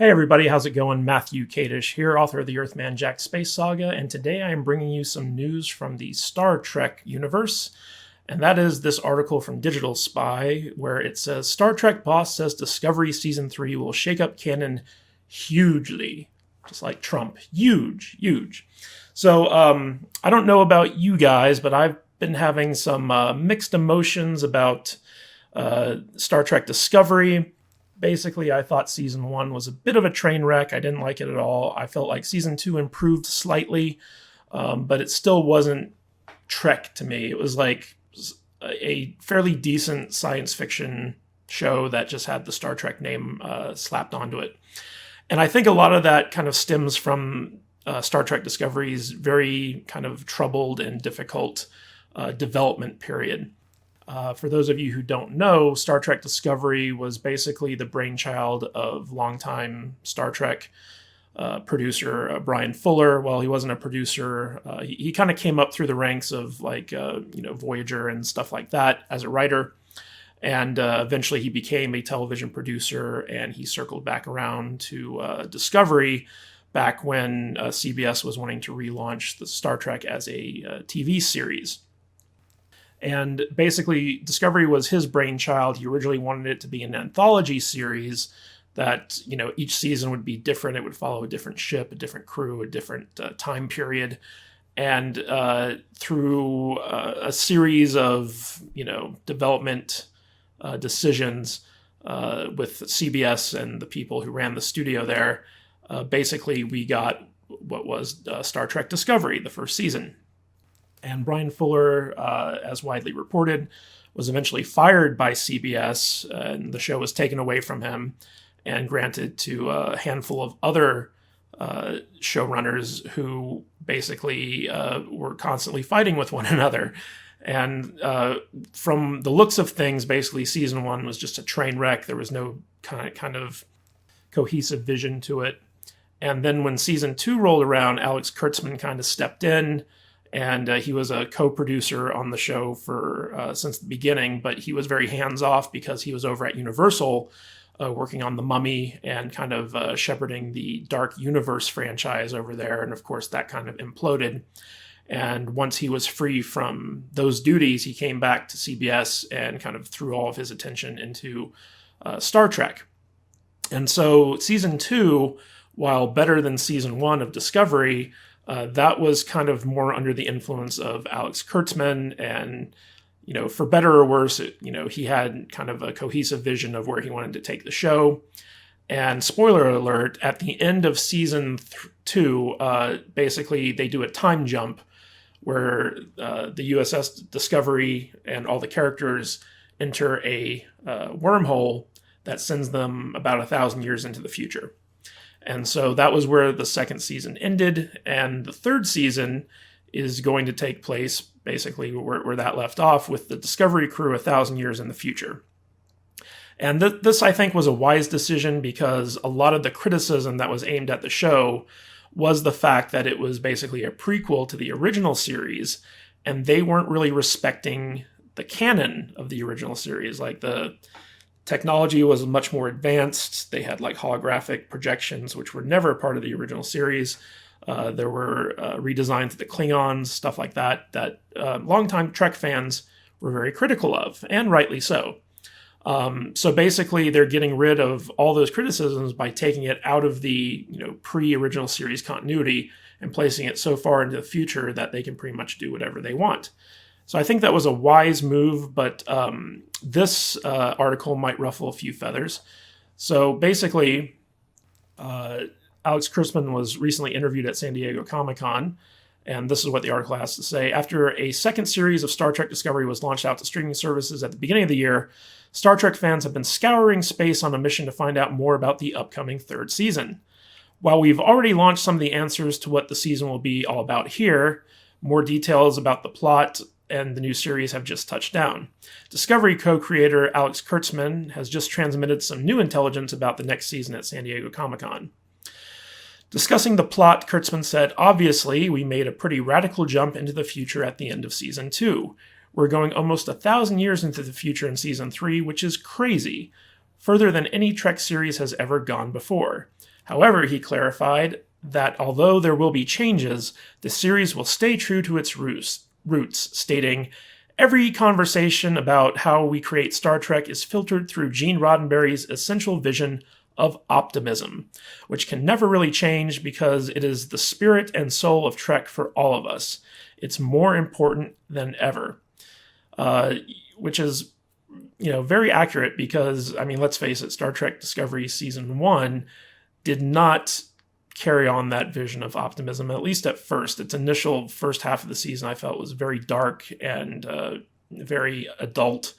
Hey everybody, how's it going? Matthew Kadish here, author of the Earthman Jack Space Saga, and today I am bringing you some news from the Star Trek universe, and that is this article from Digital Spy, where it says, Star Trek boss says Discovery Season 3 will shake up canon hugely. Just like Trump. Huge, huge. So, I don't know about you guys, but I've been having some mixed emotions about Star Trek Discovery. Basically, I thought Season 1 was a bit of a train wreck. I didn't like it at all. I felt like Season 2 improved slightly, but it still wasn't Trek to me. It was like a fairly decent science fiction show that just had the Star Trek name slapped onto it. And I think a lot of that kind of stems from Star Trek Discovery's very kind of troubled and difficult development period. For those of you who don't know, Star Trek Discovery was basically the brainchild of longtime Star Trek producer Brian Fuller. Well, he wasn't a producer. He kind of came up through the ranks of Voyager and stuff like that as a writer. And eventually he became a television producer, and he circled back around to Discovery back when CBS was wanting to relaunch the Star Trek as a TV series. And basically, Discovery was his brainchild. He originally wanted it to be an anthology series that, each season would be different. It would follow a different ship, a different crew, a different time period. And through a series of, development decisions with CBS and the people who ran the studio there, basically we got what was Star Trek Discovery, the first season. And Brian Fuller, as widely reported, was eventually fired by CBS, and the show was taken away from him and granted to a handful of other showrunners who basically were constantly fighting with one another. And from the looks of things, basically season 1 was just a train wreck. There was no kind of cohesive vision to it. And then when season 2 rolled around, Alex Kurtzman kind of stepped in. And he was a co-producer on the show for since the beginning, but he was very hands-off because he was over at Universal working on The Mummy and kind of shepherding the Dark Universe franchise over there. And of course, that kind of imploded. And once he was free from those duties, he came back to CBS and kind of threw all of his attention into Star Trek. And so season 2, while better than season 1 of Discovery, that was kind of more under the influence of Alex Kurtzman, and, for better or worse, he had kind of a cohesive vision of where he wanted to take the show. And spoiler alert, at the end of season 2, basically they do a time jump where the USS Discovery and all the characters enter a wormhole that sends them about 1,000 years into the future. And so that was where the second season ended, and the third season is going to take place basically where that left off, with the Discovery crew 1,000 years in the future. And this, I think, was a wise decision, because a lot of the criticism that was aimed at the show was the fact that it was basically a prequel to the original series, and they weren't really respecting the canon of the original series. Like, the technology was much more advanced. They had like holographic projections, which were never part of the original series. There were redesigns of the Klingons, stuff like that longtime Trek fans were very critical of, and rightly so. So basically, they're getting rid of all those criticisms by taking it out of the pre-original series continuity and placing it so far into the future that they can pretty much do whatever they want. So I think that was a wise move, but this article might ruffle a few feathers. So basically, Alex Kurtzman was recently interviewed at San Diego Comic-Con, and this is what the article has to say. After a second series of Star Trek Discovery was launched out to streaming services at the beginning of the year, Star Trek fans have been scouring space on a mission to find out more about the upcoming third season. While we've already launched some of the answers to what the season will be all about here, more details about the plot and the new series have just touched down. Discovery co-creator Alex Kurtzman has just transmitted some new intelligence about the next season at San Diego Comic-Con. Discussing the plot, Kurtzman said, "Obviously, we made a pretty radical jump into the future at the end of Season 2. We're going almost 1,000 years into the future in Season 3, which is crazy. further than any Trek series has ever gone before. However, he clarified that although there will be changes, the series will stay true to its roots, stating, "Every conversation about how we create Star Trek is filtered through Gene Roddenberry's essential vision of optimism, which can never really change because it is the spirit and soul of Trek for all of us. It's more important than ever." Which is, very accurate because, let's face it, Star Trek Discovery Season 1 did not carry on that vision of optimism, at least at first. Its initial first half of the season I felt was very dark and very adult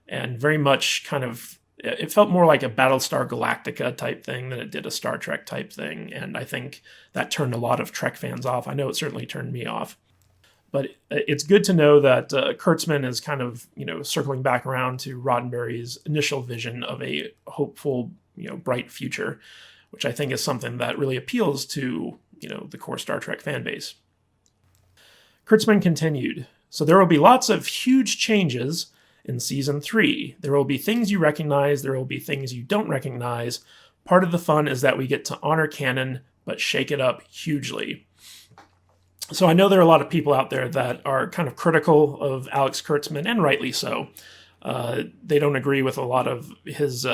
and very much it felt more like a Battlestar Galactica type thing than it did a Star Trek type thing. And I think that turned a lot of Trek fans off. I know it certainly turned me off. But it's good to know that Kurtzman is circling back around to Roddenberry's initial vision of a hopeful, bright future, which I think is something that really appeals to, the core Star Trek fan base. Kurtzman continued, "So there will be lots of huge changes in Season 3. There will be things you recognize, there will be things you don't recognize. Part of the fun is that we get to honor canon, but shake it up hugely." So I know there are a lot of people out there that are kind of critical of Alex Kurtzman, and rightly so. They don't agree with a lot of his,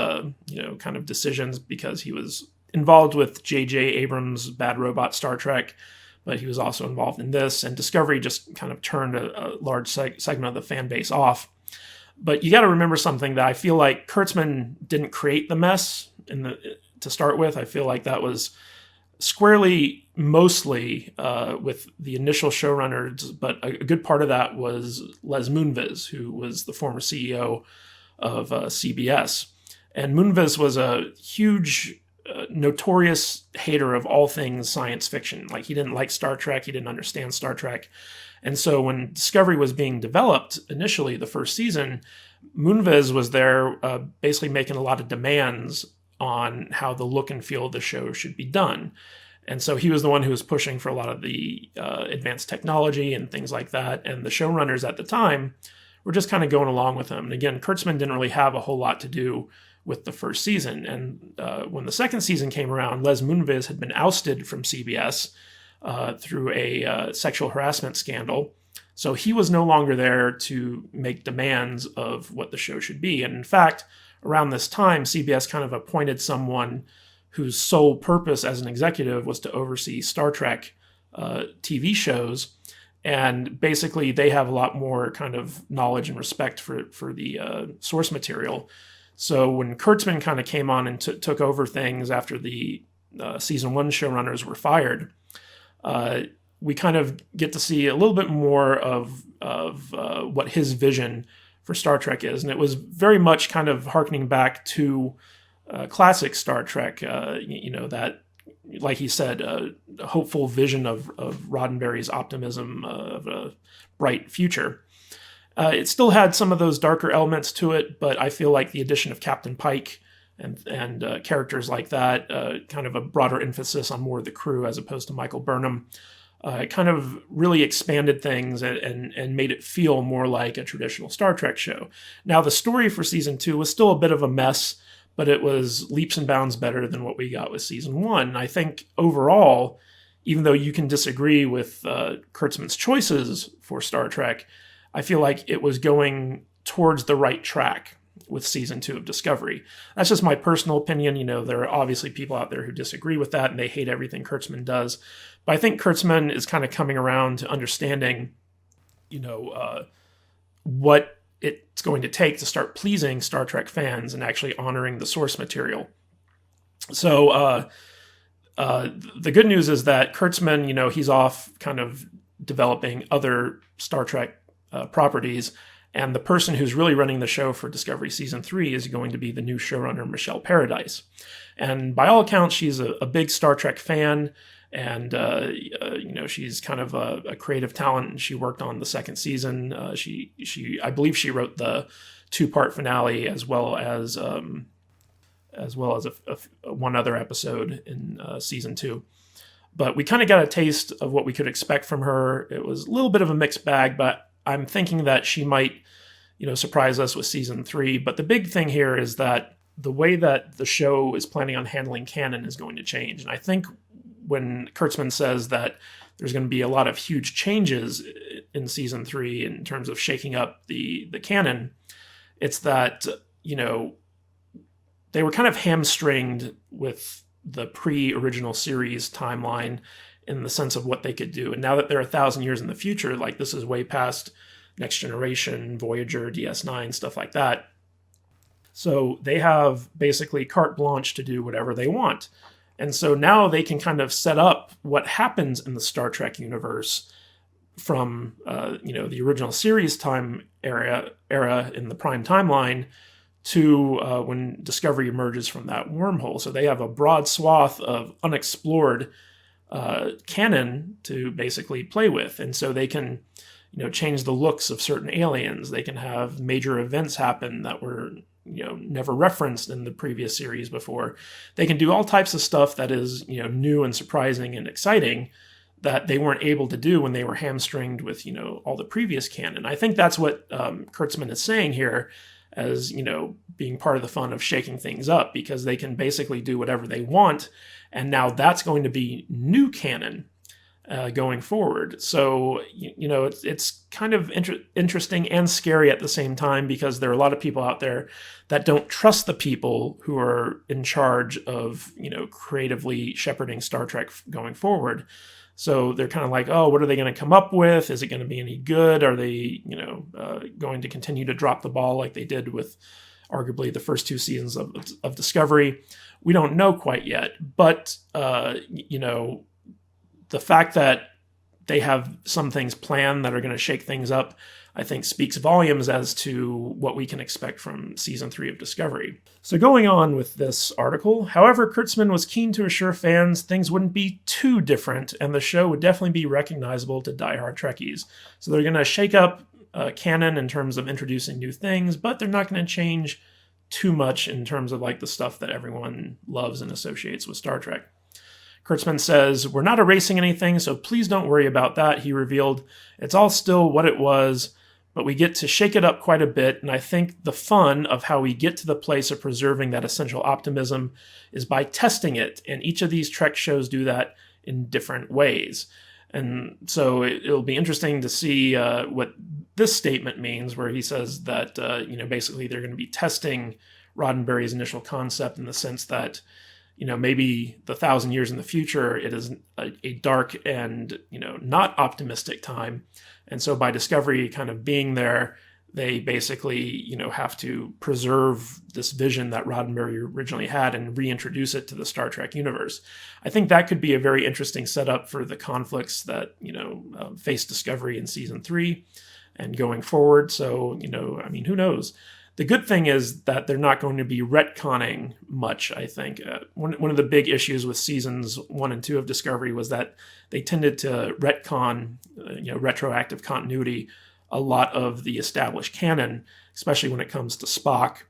decisions because he was involved with J.J. Abrams' Bad Robot Star Trek, but he was also involved in this, and Discovery just kind of turned a large segment of the fan base off. But you got to remember something, that I feel like Kurtzman didn't create the mess to start with. I feel like that was squarely mostly with the initial showrunners, but a good part of that was Les Moonves, who was the former CEO of CBS. And Moonves was a huge, notorious hater of all things science fiction. Like, he didn't like Star Trek, he didn't understand Star Trek. And so when Discovery was being developed initially, the first season, Moonves was there basically making a lot of demands on how the look and feel of the show should be done. And so he was the one who was pushing for a lot of the advanced technology and things like that. And the showrunners at the time were just kind of going along with him. And again, Kurtzman didn't really have a whole lot to do with the first season. And when the second season came around, Les Moonves had been ousted from CBS through a sexual harassment scandal. So he was no longer there to make demands of what the show should be. And in fact, around this time, CBS kind of appointed someone whose sole purpose as an executive was to oversee Star Trek TV shows. And basically, they have a lot more kind of knowledge and respect for the source material. So when Kurtzman kind of came on and took over things after the season 1 showrunners were fired, we kind of get to see a little bit more of what his vision for Star Trek is. And it was very much kind of harkening back to classic Star Trek, that, like he said, a hopeful vision of Roddenberry's optimism of a bright future. It still had some of those darker elements to it, but I feel like the addition of Captain Pike and characters like that, kind of a broader emphasis on more of the crew as opposed to Michael Burnham, it kind of really expanded things and made it feel more like a traditional Star Trek show. Now, the story for season 2 was still a bit of a mess, but it was leaps and bounds better than what we got with season 1. I think overall, even though you can disagree with Kurtzman's choices for Star Trek, I feel like it was going towards the right track with season 2 of Discovery. That's just my personal opinion. There are obviously people out there who disagree with that and they hate everything Kurtzman does. But I think Kurtzman is kind of coming around to understanding, what it's going to take to start pleasing Star Trek fans and actually honoring the source material. So the good news is that Kurtzman, he's off kind of developing other Star Trek properties. And the person who's really running the show for Discovery Season 3 is going to be the new showrunner, Michelle Paradise. And by all accounts, she's a big Star Trek fan. And, she's kind of a creative talent. And she worked on the second season. I believe she wrote the 2-part finale as well as one other episode in season 2. But we kind of got a taste of what we could expect from her. It was a little bit of a mixed bag, but I'm thinking that she might, surprise us with season 3. But the big thing here is that the way that the show is planning on handling canon is going to change. And I think when Kurtzman says that there's going to be a lot of huge changes in season 3 in terms of shaking up the canon, it's that, they were kind of hamstringed with the pre-original series timeline in the sense of what they could do. And now that they're 1,000 years in the future, like this is way past Next Generation, Voyager, DS9, stuff like that. So they have basically carte blanche to do whatever they want. And so now they can kind of set up what happens in the Star Trek universe from, the original series time era in the prime timeline to when Discovery emerges from that wormhole. So they have a broad swath of unexplored canon to basically play with. And so they can, change the looks of certain aliens. They can have major events happen that were, never referenced in the previous series before. They can do all types of stuff that is, new and surprising and exciting that they weren't able to do when they were hamstringed with, all the previous canon. I think that's what Kurtzman is saying here as, being part of the fun of shaking things up, because they can basically do whatever they want. And now that's going to be new canon going forward. So, it's kind of interesting and scary at the same time, because there are a lot of people out there that don't trust the people who are in charge of, creatively shepherding Star Trek going forward. So they're kind of like, oh, what are they going to come up with? Is it going to be any good? Are they, going to continue to drop the ball like they did with arguably the first 2 seasons of Discovery? We don't know quite yet. But, the fact that they have some things planned that are going to shake things up, I think speaks volumes as to what we can expect from season 3 of Discovery. So going on with this article, however, Kurtzman was keen to assure fans things wouldn't be too different, and the show would definitely be recognizable to diehard Trekkies. So they're going to shake up canon in terms of introducing new things, but they're not going to change too much in terms of like the stuff that everyone loves and associates with Star Trek. Kurtzman says, "We're not erasing anything, so please don't worry about that," he revealed. "It's all still what it was, but we get to shake it up quite a bit, and I think the fun of how we get to the place of preserving that essential optimism is by testing it, and each of these Trek shows do that in different ways." And so it'll be interesting to see what this statement means, where he says that, basically they're going to be testing Roddenberry's initial concept in the sense that, maybe the 1,000 years in the future, it is a dark and, not optimistic time. And so by Discovery kind of being there, they basically, have to preserve this vision that Roddenberry originally had and reintroduce it to the Star Trek universe. I think that could be a very interesting setup for the conflicts that, face Discovery in season 3 and going forward. So, who knows? The good thing is that they're not going to be retconning much, I think. One of the big issues with seasons 1 and 2 of Discovery was that they tended to retcon, retroactive continuity, a lot of the established canon, especially when it comes to Spock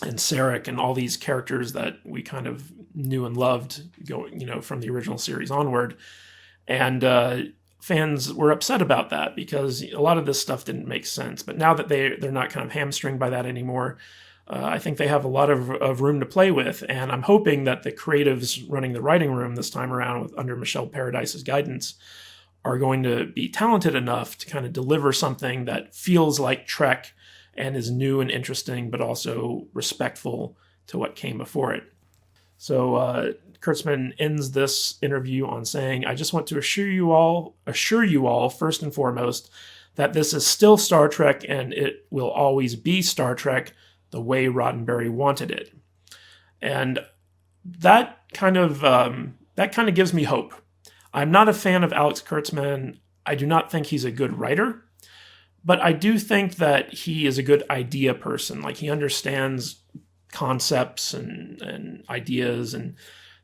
and Sarek and all these characters that we kind of knew and loved going, from the original series onward. And fans were upset about that because a lot of this stuff didn't make sense. But now that they're not kind of hamstringed by that anymore, I think they have a lot of room to play with. And I'm hoping that the creatives running the writing room this time around under Michelle Paradise's guidance are going to be talented enough to kind of deliver something that feels like Trek and is new and interesting, but also respectful to what came before it. So Kurtzman ends this interview on saying, "I just want to assure you all, first and foremost, that this is still Star Trek and it will always be Star Trek the way Roddenberry wanted it." And that kind of gives me hope. I'm not a fan of Alex Kurtzman. I do not think he's a good writer, but I do think that he is a good idea person. Like, he understands concepts and ideas and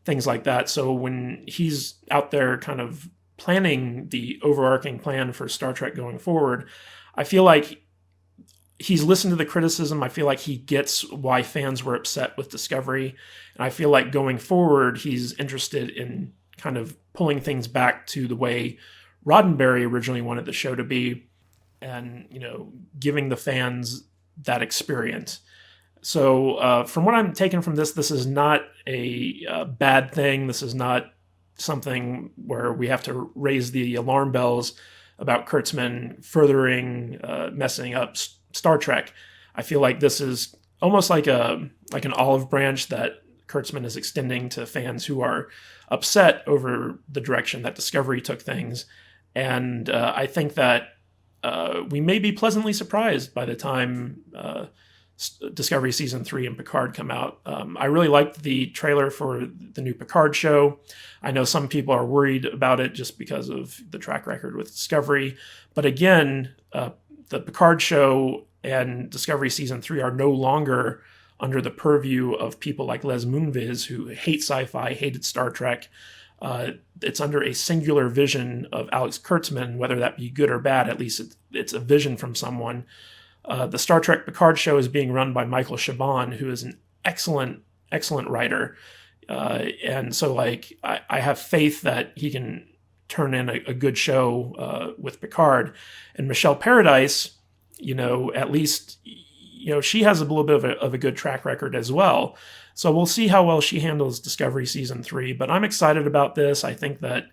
things like that. So when he's out there kind of planning the overarching plan for Star Trek going forward, I feel like he's listened to the criticism. I feel like he gets why fans were upset with Discovery. And I feel like going forward, he's interested in kind of pulling things back to the way Roddenberry originally wanted the show to be and, giving the fans that experience. So from what I'm taking from this, this is not a bad thing. This is not something where we have to raise the alarm bells about Kurtzman furthering messing up Star Trek. I feel like this is almost like an olive branch that Kurtzman is extending to fans who are upset over the direction that Discovery took things. And I think that we may be pleasantly surprised by the time Discovery Season 3 and Picard come out. I really liked the trailer for the new Picard show. I know some people are worried about it just because of the track record with Discovery. But again, the Picard show and Discovery Season 3 are no longer under the purview of people like Les Moonves, who hate sci-fi, hated Star Trek. It's under a singular vision of Alex Kurtzman, whether that be good or bad. At least it's a vision from someone. The Star Trek Picard show is being run by Michael Chabon, who is an excellent writer. And so, like, I have faith that he can turn in a good show with Picard. And Michelle Paradise, at least, she has a little bit of a good track record as well. So we'll see how well she handles Discovery Season 3. But I'm excited about this. I think that,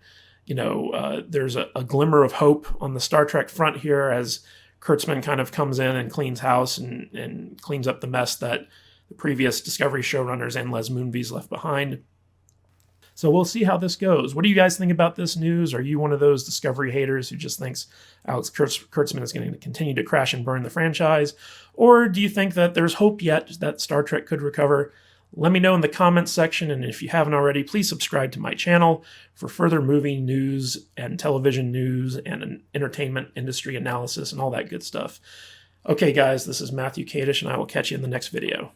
there's a glimmer of hope on the Star Trek front here as Kurtzman kind of comes in and cleans house and cleans up the mess that the previous Discovery showrunners and Les Moonves left behind. So we'll see how this goes. What do you guys think about this news? Are you one of those Discovery haters who just thinks Alex Kurtzman is going to continue to crash and burn the franchise? Or do you think that there's hope yet that Star Trek could recover? Let me know in the comments section, and if you haven't already, please subscribe to my channel for further movie news and television news and an entertainment industry analysis and all that good stuff. Okay, guys, this is Matthew Kadish, and I will catch you in the next video.